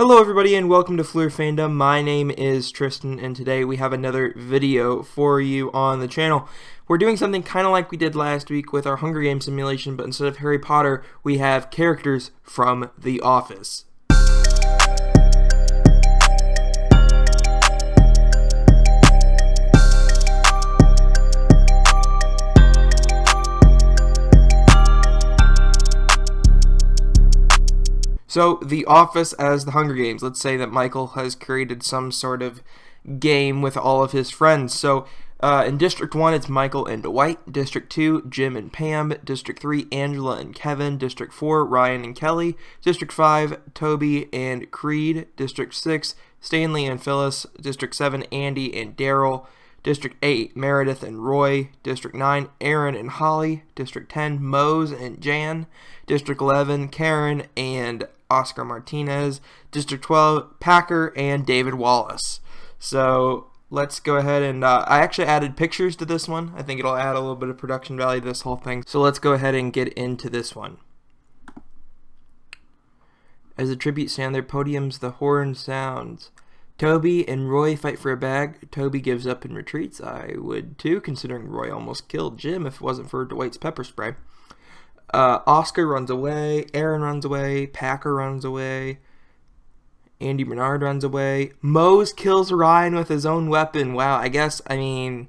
Hello everybody and welcome to Fluhr Fandom. My name is Tristan and today we have another video for you on the channel. We're doing something kind of like we did last week with our Hunger Games simulation, but instead of Harry Potter, we have characters from The Office. So, The Office as the Hunger Games. Let's say that Michael has created some sort of game with all of his friends. So, in District 1, it's Michael and Dwight. District 2, Jim and Pam. District 3, Angela and Kevin. District 4, Ryan and Kelly. District 5, Toby and Creed. District 6, Stanley and Phyllis. District 7, Andy and Daryl. District 8, Meredith and Roy. District 9, Aaron and Holly. District 10, Mose and Jan. District 11, Karen and Oscar Martinez. District 12, Packer and David Wallace. So let's go ahead and I actually added pictures to this one. I think it'll add a little bit of production value to this whole thing. So let's go ahead and get into this one. As a tribute stand, their podiums, the horn sounds. Toby and Roy fight for a bag. Toby gives up and retreats. I would too, considering Roy almost killed Jim if it wasn't for Dwight's pepper spray. Oscar runs away. Aaron runs away. Packer runs away. Andy Bernard runs away. Mose kills Ryan with his own weapon. Wow, I guess the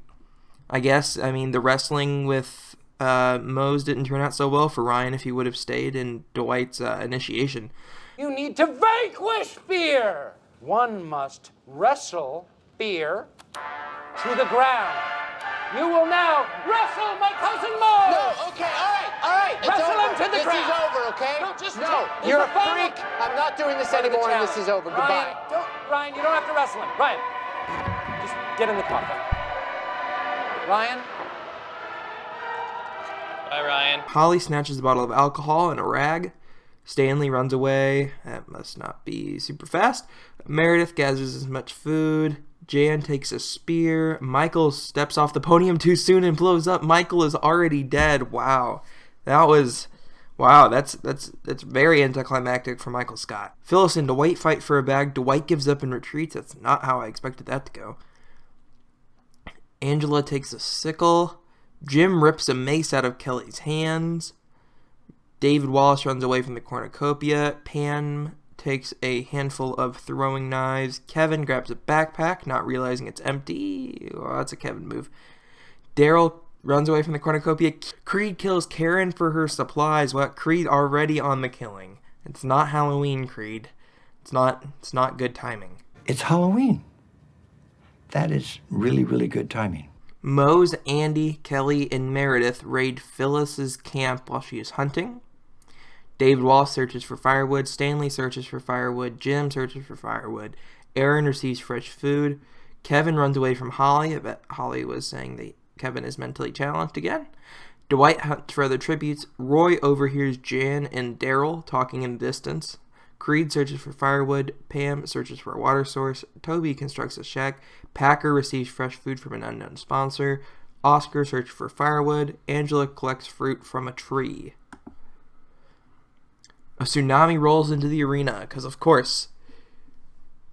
wrestling with Mose didn't turn out so well for Ryan if he would have stayed in Dwight's initiation. You need to vanquish fear. One must wrestle fear to the ground. You will now wrestle my cousin Mose. No, okay, all right. Wrestle him to the ground. This is over, okay? No, you're a freak. I'm not doing this anymore, and this is over. Goodbye. Ryan, you don't have to wrestle him. Ryan, just get in the coffin. Ryan. Bye, Ryan. Holly snatches a bottle of alcohol and a rag. Stanley runs away. That must not be super fast. Meredith gathers as much food. Jan takes a spear. Michael steps off the podium too soon and blows up. Michael is already dead. Wow. That's very anticlimactic for Michael Scott. Phyllis and Dwight fight for a bag. Dwight gives up and retreats. That's not how I expected that to go. Angela takes a sickle. Jim rips a mace out of Kelly's hands. David Wallace runs away from the cornucopia. Pam takes a handful of throwing knives. Kevin grabs a backpack, not realizing it's empty. Oh, that's a Kevin move. Daryl runs away from the cornucopia. Creed kills Karen for her supplies. What? Creed already on the killing. It's not Halloween, Creed. It's not good timing. It's Halloween. That is really, really good timing. Mose, Andy, Kelly, and Meredith raid Phyllis's camp while she is hunting. David Wallace searches for firewood. Stanley searches for firewood. Jim searches for firewood. Aaron receives fresh food. Kevin runs away from Holly. I bet Holly was saying that Kevin is mentally challenged again. Dwight hunts for other tributes. Roy overhears Jan and Daryl talking in the distance. Creed searches for firewood. Pam searches for a water source. Toby constructs a shack. Packer receives fresh food from an unknown sponsor. Oscar searches for firewood. Angela collects fruit from a tree. A tsunami rolls into the arena, because of course,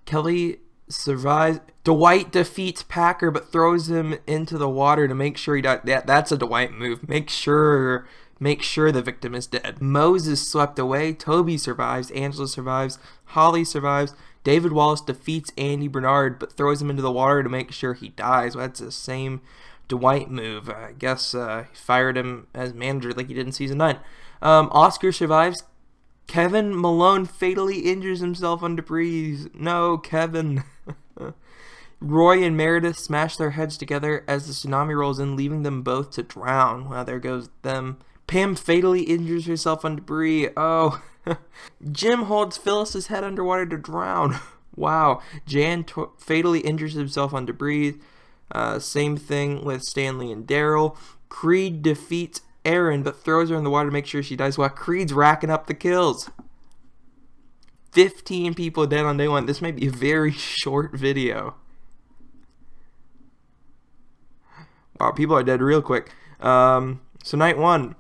Kelly survives. Dwight defeats Packer, but throws him into the water to make sure he dies. That's a Dwight move. Make sure the victim is dead. Mose is swept away. Toby survives. Angela survives. Holly survives. David Wallace defeats Andy Bernard, but throws him into the water to make sure he dies. Well, that's the same Dwight move. I guess he fired him as manager like he did in season 9. Oscar survives. Kevin Malone fatally injures himself on debris. No, Kevin. Roy and Meredith smash their heads together as the tsunami rolls in, leaving them both to drown. Well, there goes them. Pam fatally injures herself on debris. Oh. Jim holds Phyllis's head underwater to drown. Wow. Jan fatally injures himself on debris. Same thing with Stanley and Daryl. Creed defeats Aaron, but throws her in the water to make sure she dies while Creed's racking up the kills. 15 people dead on day 1. This may be a very short video. Wow, people are dead real quick. So night 1,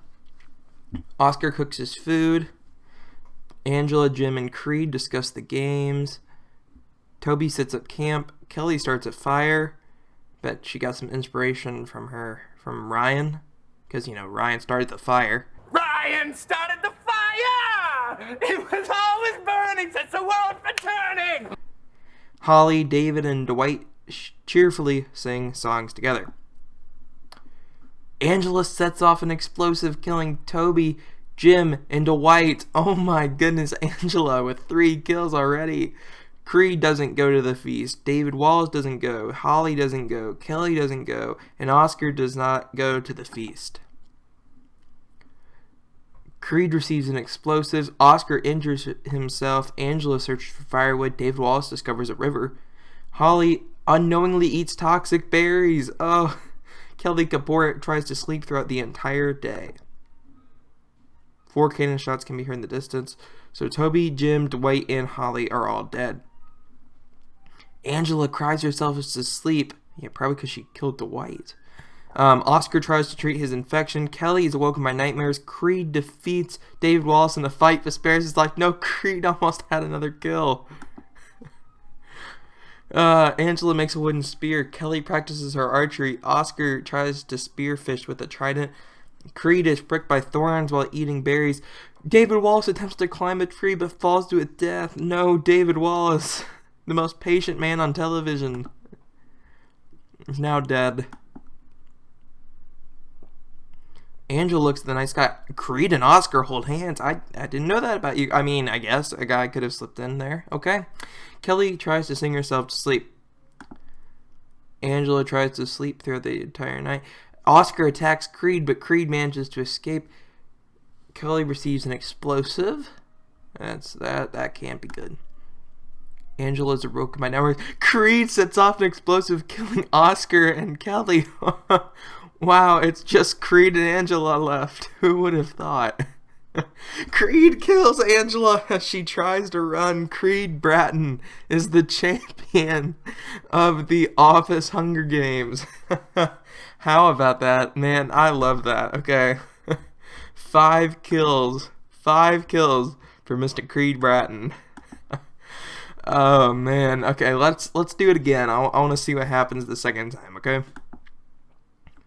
Oscar cooks his food. Angela, Jim, and Creed discuss the games. Toby sets up camp. Kelly starts a fire. Bet she got some inspiration from Ryan. Because, Ryan started the fire. Ryan started the fire! It was always burning since the world's been turning! Holly, David, and Dwight cheerfully sing songs together. Angela sets off an explosive, killing Toby, Jim, and Dwight. Oh my goodness, Angela with 3 kills already. Creed doesn't go to the feast. David Wallace doesn't go. Holly doesn't go. Kelly doesn't go. And Oscar does not go to the feast. Creed receives an explosive. Oscar injures himself. Angela searches for firewood. David Wallace discovers a river. Holly unknowingly eats toxic berries. Oh, Kelly Kapoor tries to sleep throughout the entire day. 4 cannon shots can be heard in the distance. So Toby, Jim, Dwight, and Holly are all dead. Angela cries herself to sleep. Yeah, probably because she killed Dwight. Oscar tries to treat his infection. Kelly is awoken by nightmares. Creed defeats David Wallace in a fight, but spares his life. No, Creed almost had another kill. Angela makes a wooden spear. Kelly practices her archery. Oscar tries to spearfish with a trident. Creed is pricked by thorns while eating berries. David Wallace attempts to climb a tree but falls to his death. No, David Wallace, the most patient man on television, is now dead. Angela looks at the night sky. Creed and Oscar hold hands. I didn't know that about you. I mean, I guess a guy could have slipped in there. Okay. Kelly tries to sing herself to sleep. Angela tries to sleep throughout the entire night. Oscar attacks Creed, but Creed manages to escape. Kelly receives an explosive. That can't be good. Angela's awoken by nightmares. Creed sets off an explosive, killing Oscar and Kelly. Wow, it's just Creed and Angela left. Who would have thought? Creed kills Angela as she tries to run. Creed Bratton is the champion of the Office Hunger Games. How about that? Man, I love that. Okay. 5 kills. 5 kills for Mr. Creed Bratton. Oh, man. Okay, let's do it again. I want to see what happens the second time, okay?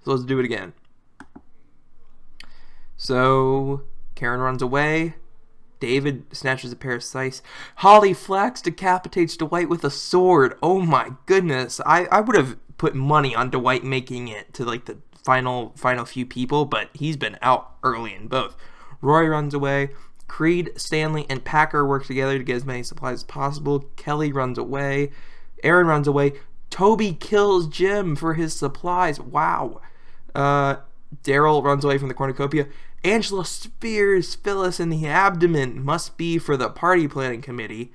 So let's do it again. So Karen runs away. David snatches a pair of scythes. Holly Flax decapitates Dwight with a sword. Oh my goodness. I would have put money on Dwight making it to like the final few people, but he's been out early in both. Roy runs away. Creed, Stanley, and Packer work together to get as many supplies as possible. Kelly runs away. Aaron runs away. Toby kills Jim for his supplies. Wow. Daryl runs away from the cornucopia. Angela spears Phyllis in the abdomen. Must be for the party planning committee.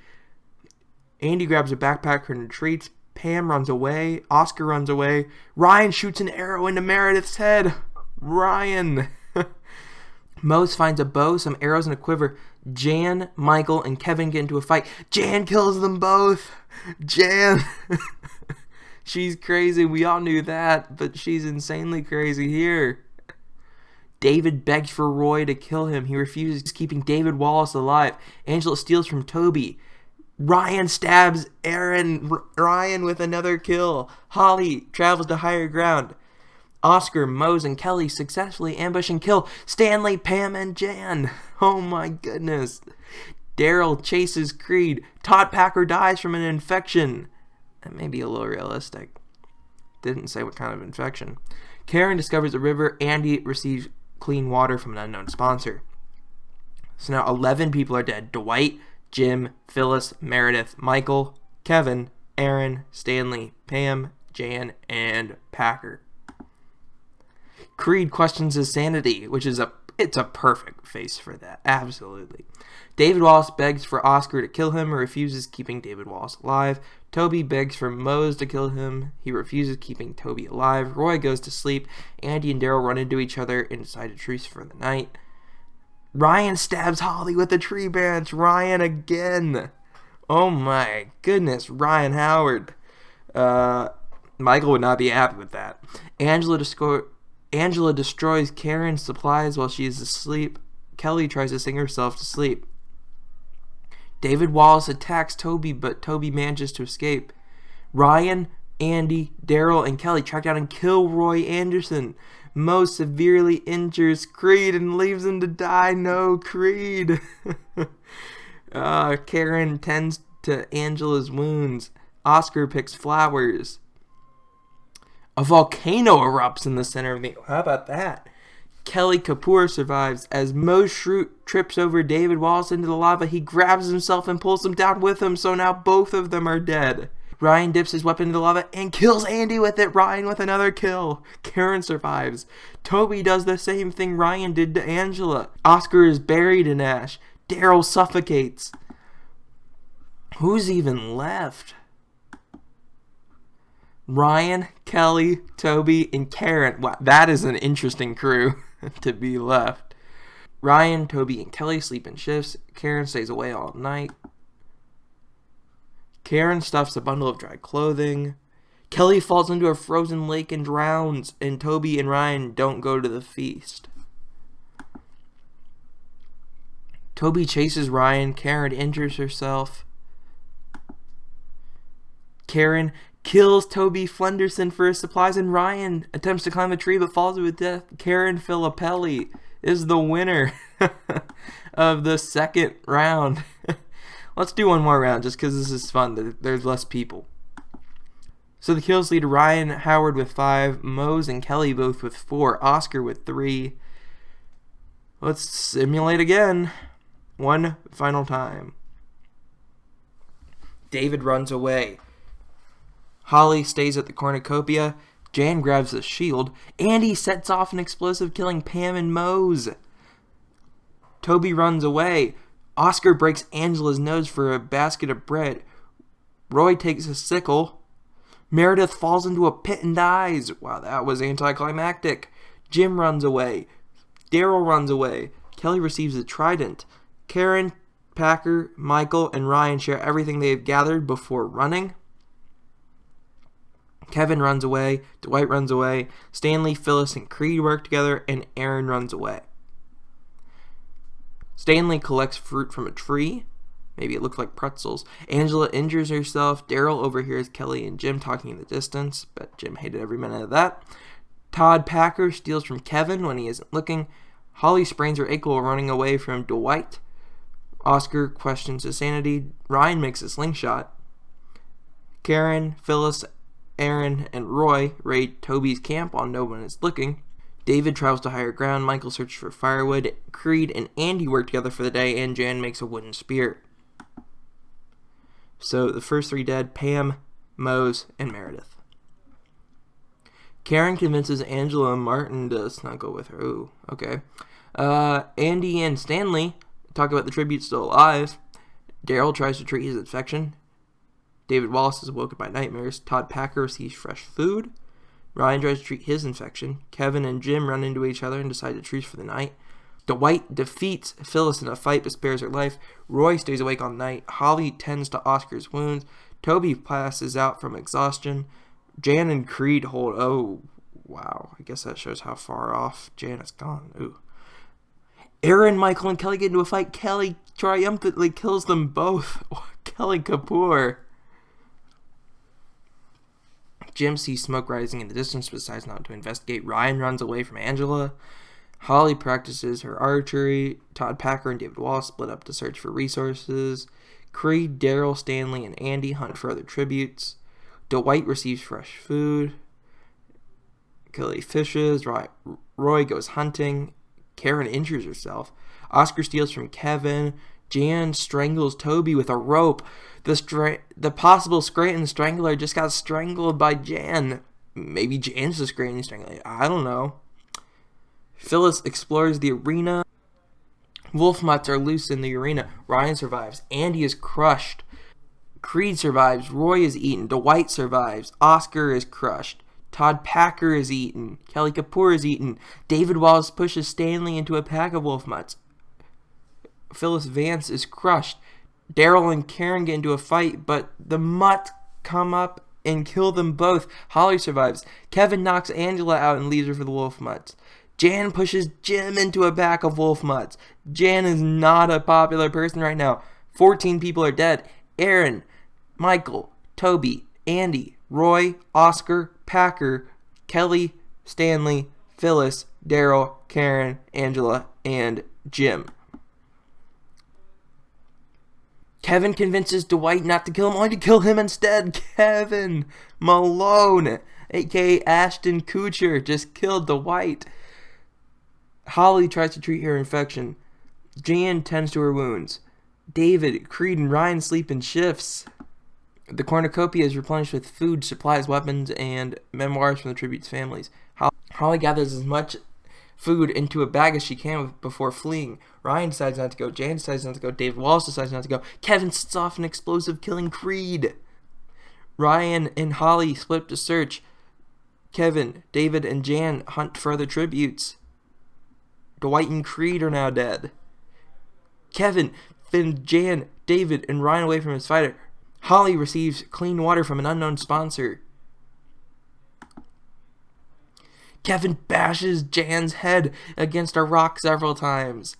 Andy grabs a backpack and retreats. Pam runs away. Oscar runs away. Ryan shoots an arrow into Meredith's head. Ryan. Mose finds a bow, some arrows, and a quiver. Jan, Michael, and Kevin get into a fight. Jan kills them both. Jan. She's crazy. We all knew that, but she's insanely crazy here. David begs for Roy to kill him. He refuses, keeping David Wallace alive. Angela steals from Toby. Ryan stabs Ryan with another kill. Holly travels to higher ground. Oscar, Mose, and Kelly successfully ambush and kill Stanley, Pam, and Jan. Oh my goodness. Daryl chases Creed. Todd Packer dies from an infection. That may be a little realistic. Didn't say what kind of infection. Karen discovers a river. Andy receives clean water from an unknown sponsor. So now 11 people are dead. Dwight, Jim, Phyllis, Meredith, Michael, Kevin, Aaron, Stanley, Pam, Jan, and Creed questions his sanity, which is it's a perfect face for that. Absolutely. David Wallace begs for Oscar to kill him and refuses, keeping David Wallace alive. Toby begs for Mose to kill him. He refuses, keeping Toby alive. Roy goes to sleep. Andy and Daryl run into each other and decide to truce for the night. Ryan stabs Holly with a tree branch. Ryan again. Oh my goodness. Ryan Howard. Michael would not be happy with that. Angela destroys Karen's supplies while she is asleep. Kelly tries to sing herself to sleep. David Wallace attacks Toby, but Toby manages to escape. Ryan, Andy, Daryl, and Kelly track down and kill Roy Anderson. Mo severely injures Creed and leaves him to die. No, Creed. Karen tends to Angela's wounds. Oscar picks flowers. A volcano erupts in the center of the... How about that? Kelly Kapoor survives. As Mo Shroot trips over David Wallace into the lava, he grabs himself and pulls him down with him, so now both of them are dead. Ryan dips his weapon into the lava and kills Andy with it. Ryan with another kill. Karen survives. Toby does the same thing Ryan did to Angela. Oscar is buried in ash. Daryl suffocates. Who's even left? Ryan, Kelly, Toby, and Karen. Wow, that is an interesting crew to be left. Ryan, Toby, and Kelly sleep in shifts. Karen stays away all night. Karen stuffs a bundle of dry clothing. Kelly falls into a frozen lake and drowns. And Toby and Ryan don't go to the feast. Toby chases Ryan. Karen injures herself. Karen kills Toby Flenderson for his supplies, and Ryan attempts to climb a tree but falls to his death. Karen Filippelli is the winner of the second round. Let's do one more round just because this is fun. There's less people. So the kills lead to Ryan Howard with 5, Mose and Kelly both with 4, Oscar with 3. Let's simulate again. One final time. David runs away. Holly stays at the cornucopia. Jan grabs the shield. Andy sets off an explosive, killing Pam and Mose. Toby runs away. Oscar breaks Angela's nose for a basket of bread. Roy takes a sickle. Meredith falls into a pit and dies. Wow, that was anticlimactic. Jim runs away. Daryl runs away. Kelly receives a trident. Karen, Packer, Michael, and Ryan share everything they have gathered before running. Kevin runs away, Dwight runs away, Stanley, Phyllis, and Creed work together, and Aaron runs away. Stanley collects fruit from a tree. Maybe it looked like pretzels. Angela injures herself. Daryl overhears Kelly and Jim talking in the distance. Bet Jim hated every minute of that. Todd Packer steals from Kevin when he isn't looking. Holly sprains her ankle while running away from Dwight. Oscar questions his sanity. Ryan makes a slingshot. Karen, Phyllis, Aaron, and Roy raid Toby's camp while no one is looking. David travels to higher ground. Michael searches for firewood. Creed and Andy work together for the day, and Jan makes a wooden spear. So the first 3 dead: Pam, Mose, and Meredith. Karen convinces Angela and Martin to snuggle with her. Ooh, okay. Andy and Stanley talk about the tribute still alive. Daryl tries to treat his infection. David Wallace is awoken by nightmares. Todd Packer receives fresh food. Ryan tries to treat his infection. Kevin and Jim run into each other and decide to truce for the night. Dwight defeats Phyllis in a fight but spares her life. Roy stays awake all night. Holly tends to Oscar's wounds. Toby passes out from exhaustion. Jan and Creed hold... Oh, wow. I guess that shows how far off Jan has gone. Ooh. Aaron, Michael, and Kelly get into a fight. Kelly triumphantly kills them both. Kelly Kapoor. Jim sees smoke rising in the distance but decides not to investigate. Ryan runs away from Angela. Holly practices her archery. Todd Packer and David Wallace split up to search for resources. Creed, Daryl, Stanley, and Andy hunt for other tributes. Dwight receives fresh food. Kelly fishes. Roy goes hunting. Karen injures herself. Oscar steals from Kevin. Jan strangles Toby with a rope. The possible Scranton Strangler just got strangled by Jan. Maybe Jan's the Scranton Strangler. I don't know. Phyllis explores the arena. Wolf mutts are loose in the arena. Ryan survives. Andy is crushed. Creed survives. Roy is eaten. Dwight survives. Oscar is crushed. Todd Packer is eaten. Kelly Kapoor is eaten. David Wallace pushes Stanley into a pack of wolf mutts. Phyllis Vance is crushed. Daryl and Karen get into a fight, but the mutt come up and kill them both. Holly survives. Kevin knocks Angela out and leaves her for the wolf mutts. Jan pushes Jim into a pack of wolf mutts. Jan is not a popular person right now. 14 people are dead. Aaron, Michael, Toby, Andy, Roy, Oscar, Packer, Kelly, Stanley, Phyllis, Daryl, Karen, Angela, and Jim. Kevin convinces Dwight not to kill him, only to kill him instead. Kevin Malone, aka Ashton Kutcher, just killed Dwight. Holly tries to treat her infection. Jan tends to her wounds. David, Creed, and Ryan sleep in shifts. The cornucopia is replenished with food, supplies, weapons, and memoirs from the tribute's families. Holly gathers as much food into a bag as she can before fleeing. Ryan decides not to go. Jan decides not to go. David Wallace decides not to go. Kevin sets off an explosive, killing Creed. Ryan and Holly split up to search. Kevin, David, and Jan hunt for other tributes. Dwight and Creed are now dead. Kevin, Finn, Jan, David, and Ryan away from his fighter. Holly receives clean water from an unknown sponsor. Kevin bashes Jan's head against a rock several times.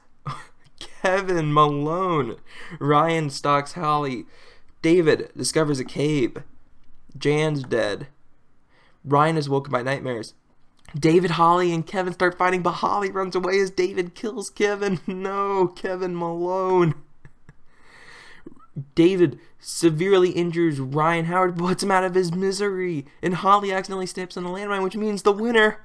Kevin Malone. Ryan stalks Holly. David discovers a cave. Jan's dead. Ryan is woken by nightmares. David, Holly, and Kevin start fighting, but Holly runs away as David kills Kevin. No, Kevin Malone. David severely injures Ryan Howard, puts him out of his misery, and Holly accidentally steps on a landmine, which means the winner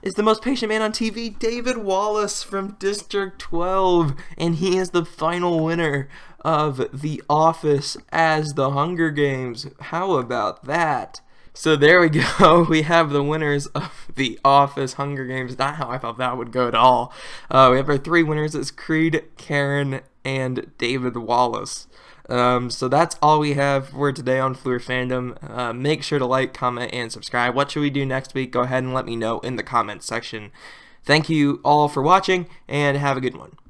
is the most patient man on TV, David Wallace from District 12, and he is the final winner of The Office as the Hunger Games. How about that? So there we go. We have the winners of The Office Hunger Games. Not how I thought that would go at all. We have our 3 winners. It's Creed, Karen, and David Wallace. So that's all we have for today on Fluhr Fandom. Make sure to like, comment, and subscribe. What should we do next week? Go ahead and let me know in the comments section. Thank you all for watching, and have a good one.